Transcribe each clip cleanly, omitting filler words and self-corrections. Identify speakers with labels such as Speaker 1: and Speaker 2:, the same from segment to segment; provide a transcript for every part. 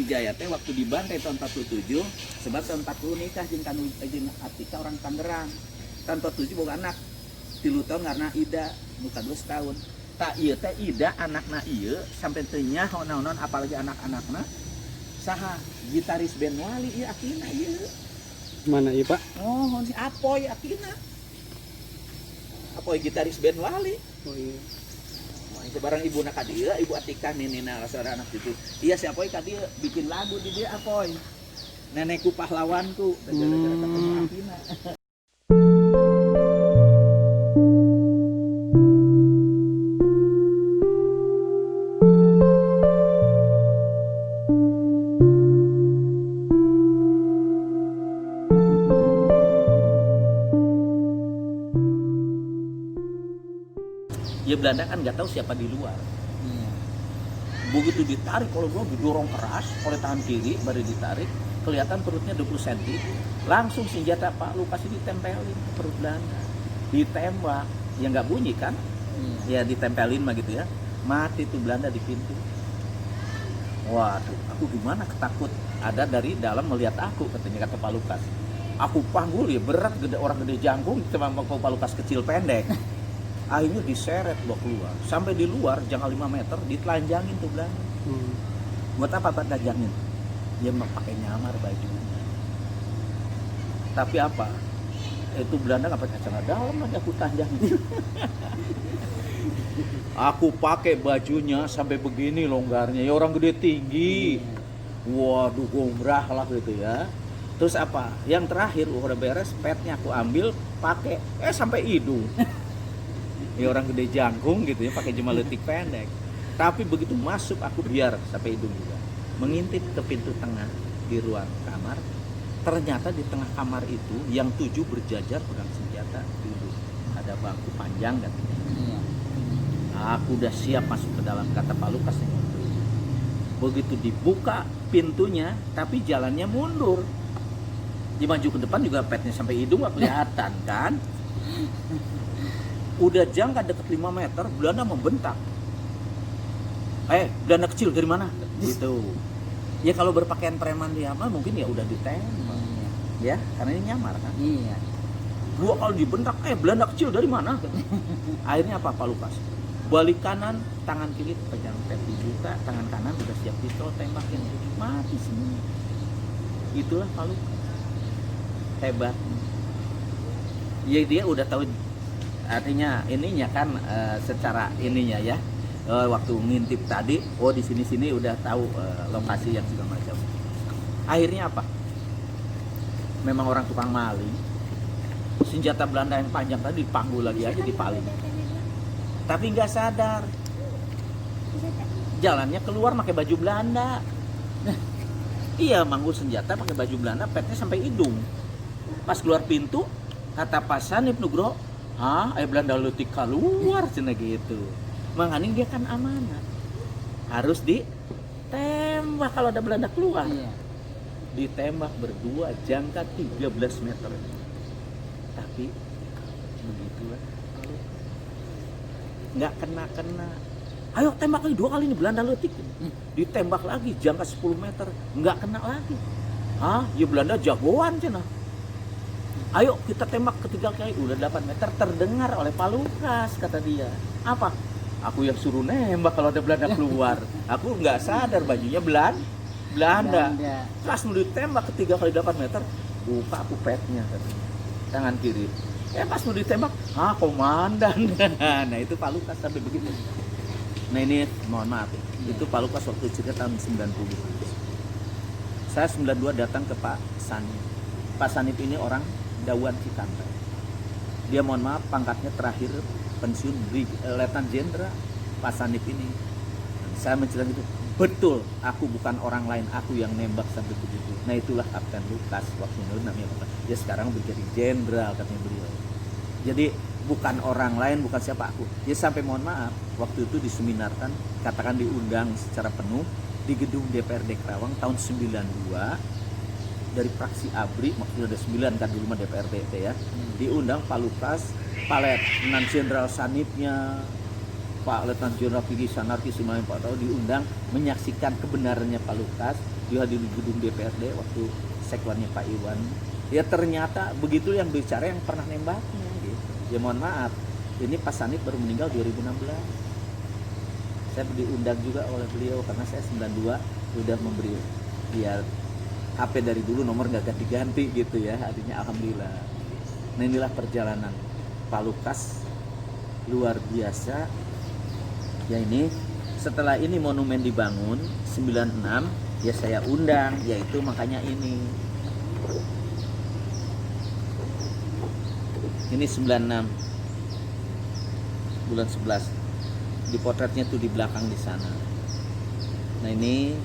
Speaker 1: Wijaya teh waktu dibantai tahun 47 sebab tahun 40 nikah jeung Atika orang Tangerang. Tahun 47 boga anak 3 tahun karena Ida muka 2 tahun. Tak ieu teh Ida anakna ieu sampai teu nyaho naon apalagi anak-anakna saha gitaris band Wali ieu akina ieu.
Speaker 2: Mana ieu Pak?
Speaker 1: Oh, si Apoy akina. Apoy gitaris band Wali.
Speaker 2: Oh iya.
Speaker 1: Itu barang ibu nak dia, ibu Atika nenekna saudara anak itu. Iya si Apoy ka dia bikin lagu di dia Apoy. Nenekku pahlawanku, gara-gara ketemu Akina. Ya Belanda kan nggak tahu siapa di luar. Begitu ditarik oleh gue didorong keras oleh tangan kiri, baru ditarik kelihatan perutnya 20 cm, langsung senjata Pak Lukas ini ditempelin ke perut Belanda, ditembak, ya nggak bunyi kan, ya ditempelin mah gitu ya, mati tuh Belanda di pintu. Waduh, aku gimana ketakut, ada dari dalam melihat aku katanya kata Pak Lukas, aku panggul ya berat gede orang gede jangkung, cuma Pak Lukas kecil pendek. Akhirnya diseret bawa keluar sampai di luar jangan 5 meter ditelanjangin tuh Belanda. Buat apa Pak telanjangin? Dia pakai nyamar bajunya. Tapi apa? Itu Belanda nggak pakai celana dalam aja aku telanjangin. Aku pakai bajunya sampai begini longgarnya. Ya orang gede tinggi. Waduh gombrah lah gitu ya. Terus apa? Yang terakhir udah beres, petnya aku ambil pakai sampai hidung. Ya orang gede jangkung gitu ya pakai jema leutik pendek. Tapi begitu masuk aku biar sampai hidung juga. Mengintip ke pintu tengah di ruang kamar. Ternyata di tengah kamar itu yang 7 berjajar pegang senjata duduk. Ada bangku panjang dan aku udah siap masuk ke dalam kata Pak Lukas. Begitu dibuka pintunya tapi jalannya mundur. Dimaju ke depan juga petnya sampai hidung gak kelihatan kan. Udah jangka deket 5 meter, Belanda membentak. Belanda kecil dari mana? Gitu. Ya kalau berpakaian preman dia mah mungkin ya udah ditembak. Ya, karena ini nyamar kan.
Speaker 3: Iya.
Speaker 1: Gua kalau dibentak, Belanda kecil dari mana? Akhirnya apa Pak Lukas? Balik kanan, tangan kiri pegang pet dibuka, tangan kanan udah siap pistol tembakin. Mati semua. Itulah Pak Lukas. Hebat. Ya dia udah tahu. Artinya ininya kan secara ininya ya waktu ngintip tadi di sini udah tahu lokasi yang segala macam. Akhirnya apa? Memang orang tukang maling. Senjata Belanda yang panjang tadi dipanggul lagi aja dipaling. Tapi nggak sadar. Jalannya keluar pakai baju Belanda. Iya, manggul senjata pakai baju Belanda, petnya sampai hidung. Pas keluar pintu kata Pak Sanip Nugro, Belanda leutik keluar cina gitu. Makanya dia kan amanat. Harus ditembak kalau ada Belanda keluar.
Speaker 3: Iya.
Speaker 1: Ditembak berdua jangka 13 meter. Tapi begitulah. Nggak kena. Ayo tembak lagi 2 kali ini Belanda leutik. Ditembak lagi jangka 10 meter. Nggak kena lagi. Ya Belanda jagoan cina. Ayo kita tembak ketiga kali, udah 8 meter terdengar oleh Pak Lukas kata dia. Apa? Aku yang suruh nembak kalau ada Belanda keluar. Aku nggak sadar bajunya Belanda. Pas mau ditembak ketiga kali 8 meter, buka aku petnya tangan kiri. Pas mau ditembak, komandan. Nah itu Pak Lukas sampai begitu. Nah ini mohon maaf, itu Pak Lukas waktu cerita tahun 90. Saya 92 datang ke Pak Sanip. Pak Sanip ini orang Dawan Cikanter. Dia mohon maaf pangkatnya terakhir pensiun Letnan Jenderal. Pak Sanip ini. Saya menceritakan itu betul. Aku bukan orang lain. Aku yang nembak sampai begitu. Nah itulah Kapten Lukas waktu itu namanya apa? Dia sekarang menjadi jenderal katanya beliau. Jadi bukan orang lain, bukan siapa aku. Dia sampai mohon maaf waktu itu diseminarkan, katakan diundang secara penuh di gedung DPRD Karawang tahun 92. Dari fraksi ABRI, maksudnya ada 9 kan di rumah DPRD itu ya. Diundang Pak Lukas, Pak Letnan Jenderal Sanipnya, Pak Letnan Jenderal Pigi Sanarki semuanya Pak tahu diundang menyaksikan kebenarannya Pak Lukas dihadiri gedung DPRD waktu sekwannya Pak Iwan. Ya ternyata begitu yang bicara yang pernah nembaknya gitu. Ya mohon maaf, ini Pak Sanit baru meninggal 2016. Saya diundang juga oleh beliau karena saya 92 udah memberi ya HP dari dulu nomor nggak ganti-ganti gitu ya, artinya alhamdulillah. Nah inilah perjalanan Pak Lukas luar biasa. Ya ini setelah ini monumen dibangun 96 ya saya undang, yaitu makanya ini 96 bulan 11 dipotretnya tuh di belakang di sana. Nah ini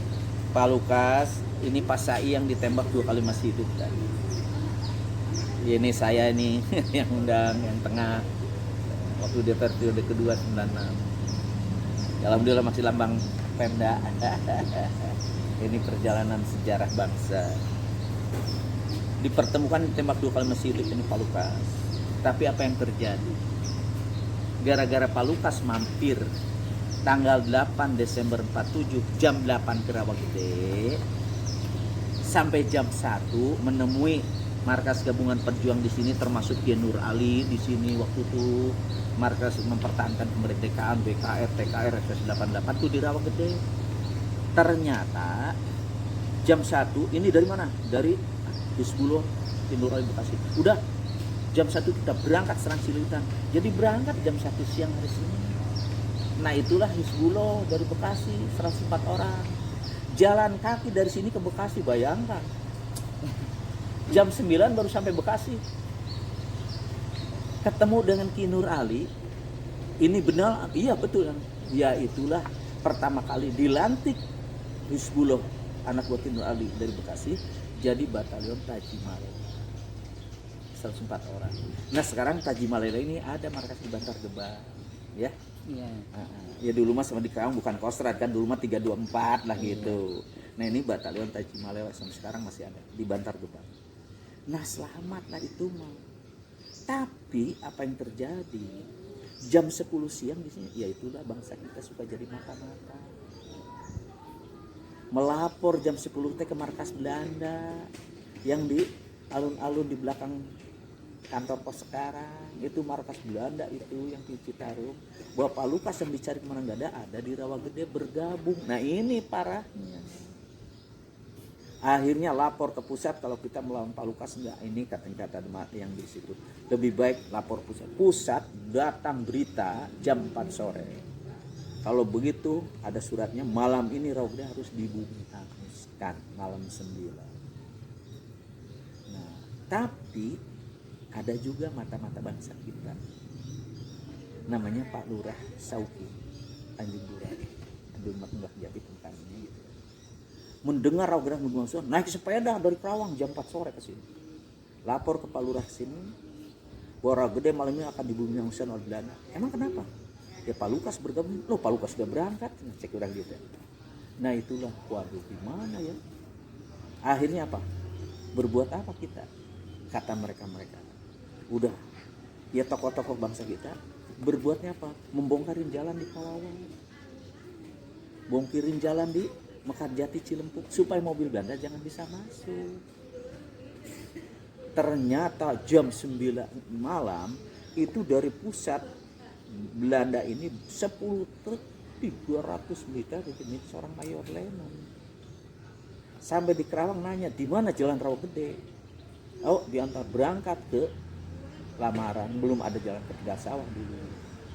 Speaker 1: Pak Lukas, ini Pak Sai yang ditembak 2 kali masih hidup tadi. Ini saya ini yang undang yang tengah waktu DPR periode kedua 96. Alhamdulillah masih lambang Pemda. Ini perjalanan sejarah bangsa. Dipertemukan ditembak 2 kali masih hidup ini Pak Lukas. Tapi apa yang terjadi? Gara-gara Pak Lukas mampir tanggal 8 Desember 47 jam 8 ke Rawagede sampai jam 1 menemui markas gabungan perjuang di sini, termasuk Kiai Nur Ali di sini waktu itu, markas mempertahankan kemerdekaan BKR, TKR, SS88 itu di Rawagede. Ternyata jam 1 ini dari mana? Dari Hizbullah Kiai Nur Ali Bekasi. Udah jam 1 kita berangkat serang Silitan. Jadi berangkat jam 1 siang hari Senin. Nah itulah Hizbullah dari Bekasi 104 orang. Jalan kaki dari sini ke Bekasi, bayangkan. Jam 9 baru sampai Bekasi. Ketemu dengan Ki Nur Ali. Ini benar, iya betul. Ya itulah pertama kali dilantik Hizbullah anak buah Ki Nur Ali dari Bekasi jadi batalion Tajimalela. 104 orang. Nah sekarang Tajimalela ini ada markas di Bantar Gebang, ya. Iya. Ya dulu mah sama di Kerawang bukan Kostrad kan, dulu mah 324 lah gitu. Nah ini batalion Tajimalela sampai sekarang masih ada di Bantar Gebang. Nah selamat lah itu mah. Tapi apa yang terjadi? Jam 10 siang di sini, ya itulah bangsa kita suka jadi mata-mata. Melapor jam 10 teh ke markas Belanda yang di alun-alun di belakang kantor pos sekarang, itu markas Belanda itu yang di Citarum. Bapak Lukas yang dicari kemana nggak ada di Rawagede bergabung. Nah ini parahnya. Akhirnya lapor ke pusat kalau kita melawan Pak Lukas enggak, ini kata-kata yang di situ. Lebih baik lapor pusat. Pusat datang berita jam 4 sore. Kalau begitu ada suratnya malam ini Rawagede harus dibumi hanguskan malam 9. Nah, tapi ada juga mata-mata bangsa kita. Namanya Pak Lurah Sauki Tanjung Duren. Tanjung Duren Jati tentang ini gitu. Mendengar Rawagede menggunakan naik sepeda dari Kerawang jam 4 sore ke sini. Lapor ke Pak Lurah sini bahwa Rawagede malam ini akan dibumi hanguskan oleh Belanda. Emang kenapa? Ya Pak Lukas bergabung. Loh Pak Lukas sudah berangkat. Cek orang gitu. Nah itulah, waduh gimana ya. Akhirnya apa? Berbuat apa kita? Kata mereka-mereka. Udah, ya tokoh-tokoh bangsa kita berbuatnya apa? Membongkarin jalan di Pawawan, bongkirin jalan di Mekarjati Cilempuk supaya mobil Belanda jangan bisa masuk. Ternyata jam 9 malam itu dari pusat Belanda ini 10 truk 300 liter ini seorang Mayor Lennon. Sampai di Kerawang nanya, di mana jalan Rawagede? Oh, diantar berangkat ke Lamaran, belum ada jalan ke Tegasawah dulu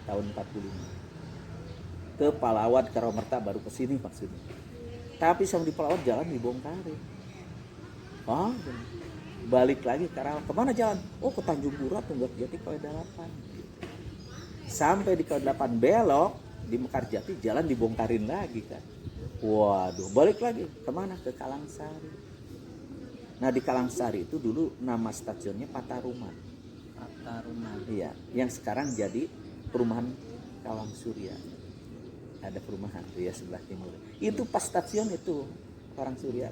Speaker 1: tahun 45. Ke Palawat, ke Romerta baru ke sini maksudnya. Tapi sama di Palawat jalan dibongkarin. Oh, balik lagi ke Kerawang. Kemana jalan? Oh, ke Tanjung Pura, Tunggak Jati, KW8. Sampai di KW8 belok di Mekarjati jalan dibongkarin lagi kan. Waduh, balik lagi kemana? Ke Kalangsari. Nah di Kalangsari itu dulu nama stasiunnya Pataruman. Iya, yang sekarang jadi perumahan Kawang Surya. Ada perumahan tuh ya sebelah timur. Itu pas stasiun itu Kawang Surya.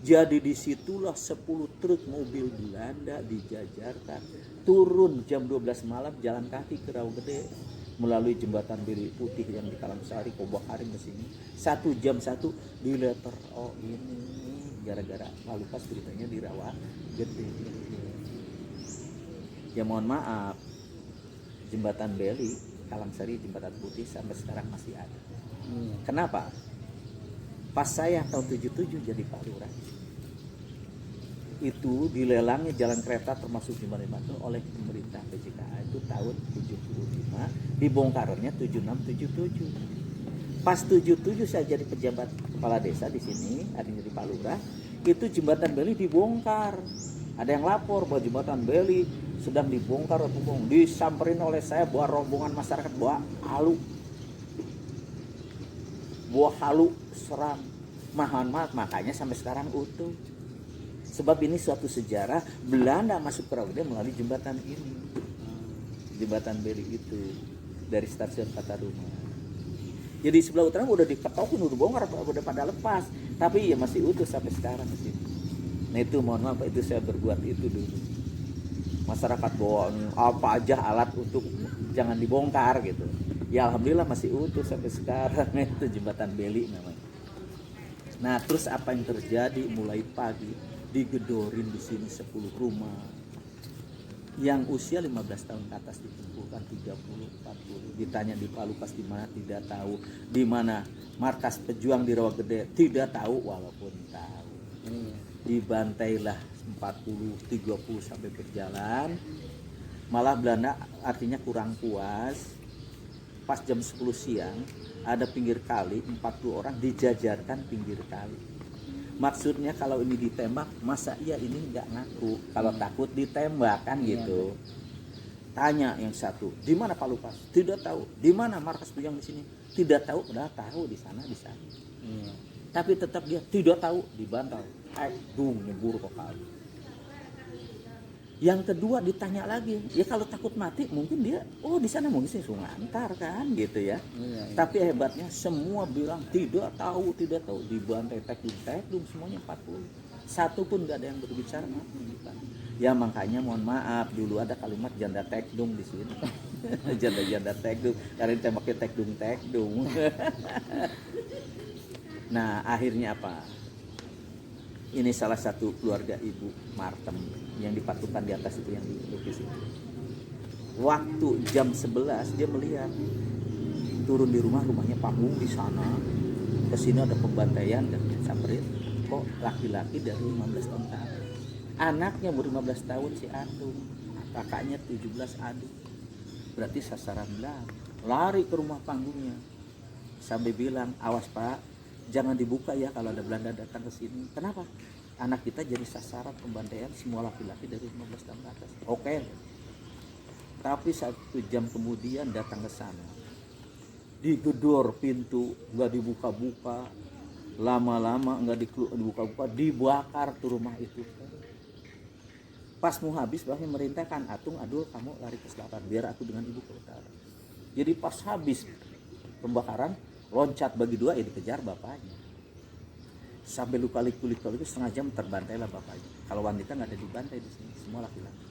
Speaker 1: Jadi disitulah 10 truk mobil Belanda dijajarkan. Turun jam 12 malam jalan kaki ke Rawagede. melalui jembatan Beli Putih yang di Kalangsari, Kobakaring ke sini. 1 jam 1 di letter. Oh ini gara-gara Palupas beritanya di Rawa Gede. Ya mohon maaf, jembatan Beli Kalangsari, jembatan Putih sampai sekarang masih ada. Kenapa? Pas saya tahun 77 jadi Pak Lurah, itu dilelangnya jalan kereta termasuk jembatan itu oleh pemerintah PJKA itu tahun 75, dibongkarnya 76 77. Pas 77 saya jadi pejabat kepala desa di sini, artinya di Pak Lurah, itu jembatan Beli dibongkar. Ada yang lapor bahwa jembatan Beli sedang dibongkar, disamperin oleh saya bawa rombongan masyarakat bawa halu serang. Maaf, makanya sampai sekarang utuh. Sebab ini suatu sejarah Belanda masuk ke Rawa Gede melalui jembatan ini. Jembatan Beli itu dari stasiun Pataruma. Jadi sebelah utara udah diketokin, udah bongkar, udah pada lepas. Tapi ya masih utuh sampai sekarang sih. Nah itu mohon maaf, itu saya berbuat itu dulu. Masyarakat bawa apa aja alat untuk jangan dibongkar gitu. Ya alhamdulillah masih utuh sampai sekarang. Itu jembatan Beli namanya. Nah terus apa yang terjadi mulai pagi, digedorin di sini 10 rumah. Yang usia 15 tahun ke atas dikumpulkan 30, 40. Ditanya di Palupas di mana tidak tahu, di mana markas pejuang di Rawa Gede tidak tahu, walaupun tahu. Dibantailah 40, 30 sampai berjalan. Malah Belanda artinya kurang puas. Pas jam 10 siang ada pinggir kali 40 orang dijajarkan pinggir kali. Maksudnya kalau ini ditembak, masa iya ini nggak ngaku? Kalau takut ditembak kan gitu. Tanya yang satu, di mana Palupas? Tidak tahu. Di mana markas pejuang di sini? Tidak tahu. Udah tahu di sana. Tapi tetap dia tidak tahu, dibantal. Nyebur ke kali. Yang kedua ditanya lagi, ya kalau takut mati mungkin dia, di sana mungkin sih Sungantar kan gitu ya. Tapi hebatnya semua bilang tidak tahu, dibantai tekdung semuanya 40. Satu pun nggak ada yang berbicara. Ya makanya mohon maaf, dulu ada kalimat janda tekdung di sini. Janda tekdung, karena ditembaknya tekdung. Nah akhirnya apa? Ini salah satu keluarga Ibu Martem yang dipatukan di atas itu yang dilukis itu. Waktu jam 11 dia melihat turun di rumahnya panggung di sana. Kesini ada pembantaian dan samperin. Kok laki-laki dari 15 tahun ke atas. Anaknya umur 15 tahun si Atung, kakaknya 17 Adu. Berarti sasaran Belanda. Lari ke rumah panggungnya. Sampai bilang, awas Pak, jangan dibuka ya kalau ada Belanda datang ke sini. Kenapa? Anak kita jadi sasaran pembantaian semua laki-laki dari 15 tahun ke atas. Oke. Tapi 1 jam kemudian datang ke sana. Digedor pintu, nggak dibuka-buka. Lama-lama nggak dibuka-buka, dibakar tuh rumah itu. Pas mau habis bahkan merintahkan, Atung, Adul, kamu lari ke selatan biar aku dengan ibu ke utara. Jadi pas habis pembakaran, loncat bagi 2 ya dikejar bapaknya. Sampai luka-luka itu setengah jam terbantailah bapaknya. Kalau wanita nggak ada dibantai di sini, semua laki-laki.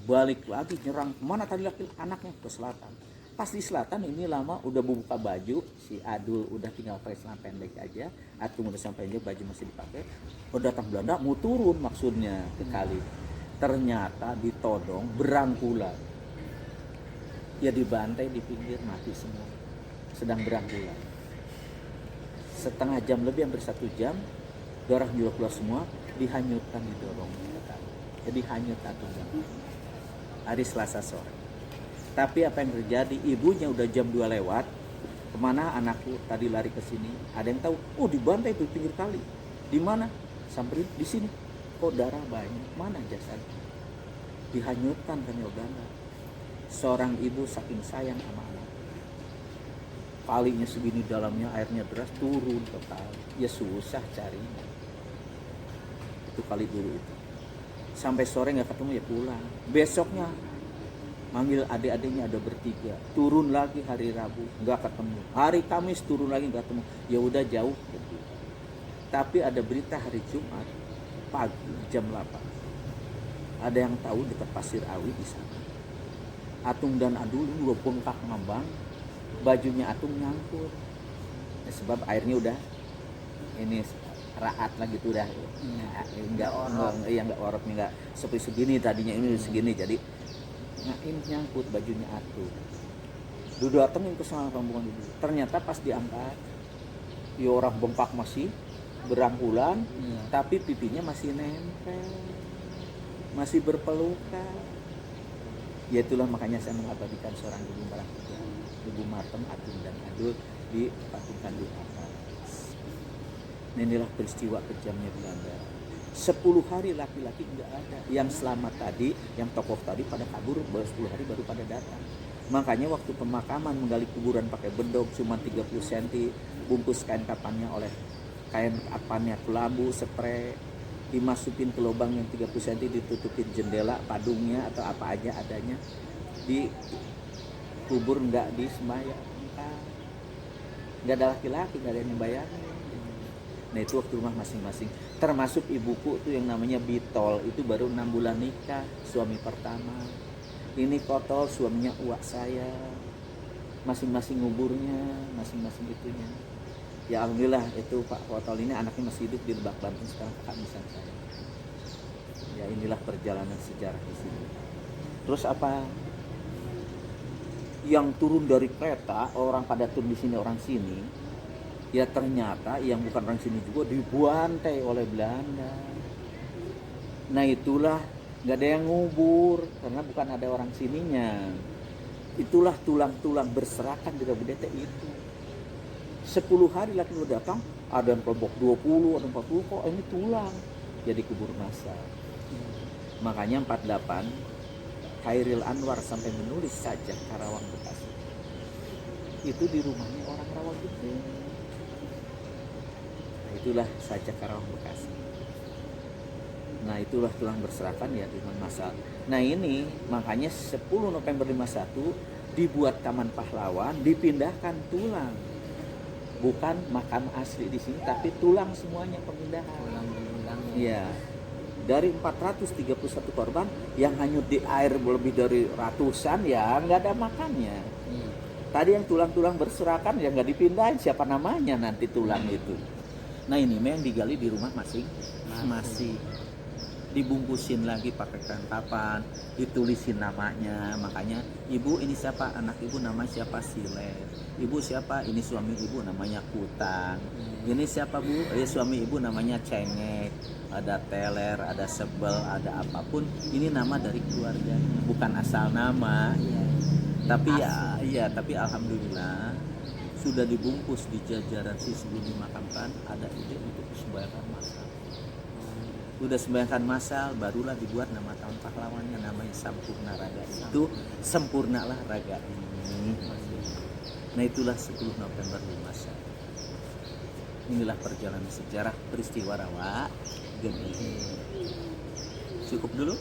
Speaker 1: Balik lagi nyerang, mana tadi anaknya? Ke selatan. Pas di selatan ini lama udah buka baju, si Adul udah tinggal pakai celana pendek aja, Atung udah sampai aja baju masih dipakai. Datang Belanda mau turun maksudnya ke kali. Ternyata ditodong berangkulan. Ya dibantai di pinggir mati semua. Sedang berangkulan. Setengah jam lebih, hampir 1 jam, darah juga keluar semua, dihanyutkan, didorong. Jadi hanyut Atung. Hari Selasa sore. Tapi apa yang terjadi? Ibunya udah jam 2 lewat. Kemana anakku tadi lari ke sini? Ada yang tahu? Dibantai itu pinggir kali. Di mana? Samperin di sini. Kok darah banyak? Mana jasad? Dihanyutkan kan Belanda. Seorang ibu saking sayang sama anak. Kalinya segini dalamnya, airnya deras, turun ke kali. Ya susah carinya. Itu kali dulu itu. Sampai sore nggak ketemu ya pulang. Besoknya manggil adik-adiknya ada bertiga. Turun lagi hari Rabu, nggak ketemu. Hari Kamis turun lagi nggak ketemu. Ya udah jauh. Tapi ada berita hari Jumat pagi jam 8. Ada yang tahu dekat Pasir Awi di sana. Atung dan Adul ini dua bengkak ngambang, bajunya Atung nyangkut. Ya, sebab airnya udah ini raat lah gitu udah. Enggak orot nih, enggak seperti segini tadinya, ini segini, jadi ini nyangkut bajunya Atung. Dudu datengin ke sana rombongan itu. Ternyata pas diangkat, ya orang bengkak masih berangkulan, tapi pipinya masih nempel, masih berpelukan. Ya itulah makanya saya mengabadikan seorang ibu Martem, Ibu Martem, Atung dan Adul dipatungkan di atas. Inilah peristiwa kejamnya Belanda. 10 hari laki-laki enggak ada. Yang selamat tadi, yang tokoh tadi pada kabur, baru 10 hari baru pada datang. Makanya waktu pemakaman menggali kuburan pakai bedog cuma 30 cm, bungkus kain kapannya oleh kain kapannya kelambu, spray, dimasukin ke lubang yang 30 cm, ditutupin jendela, padungnya atau apa aja adanya, di kubur nggak disembahyang, nggak ada laki-laki, nggak ada yang bayarin. Nah itu waktu rumah masing-masing, termasuk ibuku tuh yang namanya Bitol, itu baru 6 bulan nikah, suami pertama. Ini Kotol, suaminya uak saya, masing-masing nguburnya, masing-masing itunya. Ya alhamdulillah itu Pak Kotol ini anaknya masih hidup di Lebak Banten, sekarang kakak misal saya. Ya inilah perjalanan sejarah di sini. Terus apa? Yang turun dari kereta, orang pada turun di sini, orang sini. Ya ternyata yang bukan orang sini juga dibantai oleh Belanda. Nah itulah nggak ada yang ngubur karena bukan ada orang sininya. Itulah tulang-tulang berserakan di Rabudete itu. 10 hari lagi udah datang, ada yang kelompok 20, ada yang 40, kok ini tulang. Jadi kubur massal. Makanya 48 Khairil Anwar sampai menulis sajak Karawang Bekasi. Itu di rumahnya orang Rawagede. Nah, itulah sajak Karawang Bekasi. Nah itulah tulang berserakan ya di massal. Nah ini makanya 10 November 51 dibuat Taman Pahlawan, dipindahkan tulang. Bukan makam asli di sini, tapi tulang semuanya pemindahan. Iya. Dari 431 korban yang hanyut di air lebih dari ratusan, ya nggak ada makannya. Tadi yang tulang-tulang berserakan ya nggak dipindahin, siapa namanya nanti tulang itu. Nah ini memang digali di rumah masing-masing. Dibungkusin lagi pakai kain kapan, ditulisin namanya. Makanya ibu ini siapa, anak ibu nama siapa, Sile. Ibu siapa, ini suami ibu namanya Kutang. Ini siapa bu, suami ibu namanya Cengek. Ada Teler, ada Sebel, ada apapun, ini nama dari keluarganya, bukan asal nama. Tapi tapi alhamdulillah sudah dibungkus di jajaran sebelum dimakamkan, ada ide untuk sembahyang massal. Sudah sembahyangkan massal, barulah dibuat nama Taman Pahlawannya, namanya Sampurna Raga. Itu sempurnalah raga ini. Nah itulah 10 November 51. Inilah perjalanan sejarah peristiwa Rawa Gede. Cukup dulu.